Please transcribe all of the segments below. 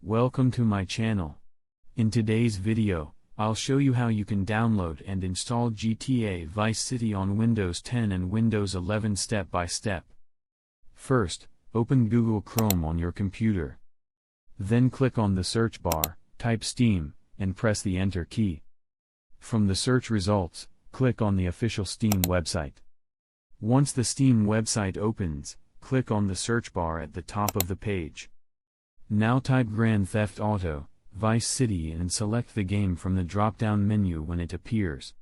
Welcome to my channel. In today's video, I'll show you how you can download and install GTA Vice City on Windows 10 and Windows 11 step by step. First, open Google Chrome on your computer. Then click on the search bar, type Steam, and press the Enter key. From the search results, click on the official Steam website. Once the Steam website opens, click on the search bar at the top of the page. Now type Grand Theft Auto, Vice City and select the game from the drop-down menu when it appears.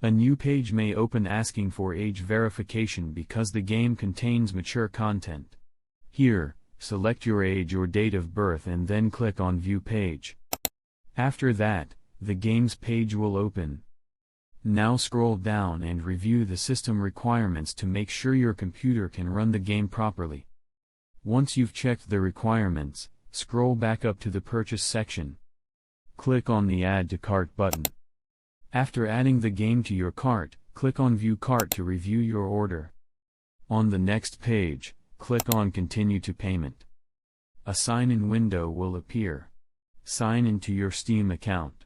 A new page may open asking for age verification because the game contains mature content. Here, select your age or date of birth and then click on View Page. After that, the game's page will open. Now scroll down and review the system requirements to make sure your computer can run the game properly. Once you've checked the requirements, scroll back up to the Purchase section. Click on the Add to Cart button. After adding the game to your cart, click on View Cart to review your order. On the next page, click on Continue to Payment. A sign-in window will appear. Sign into your Steam account.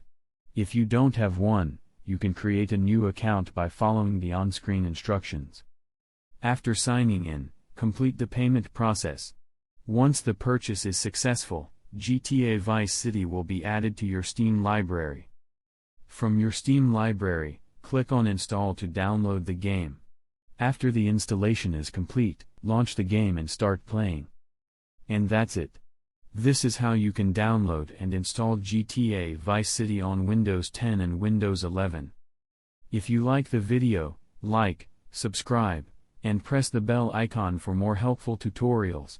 If you don't have one, you can create a new account by following the on-screen instructions. After signing in, complete the payment process. Once the purchase is successful, GTA Vice City will be added to your Steam library. From your Steam library, click on Install to download the game. After the installation is complete, launch the game and start playing. And that's it. This is how you can download and install GTA Vice City on Windows 10 and Windows 11. If you like the video, like, subscribe, and press the bell icon for more helpful tutorials.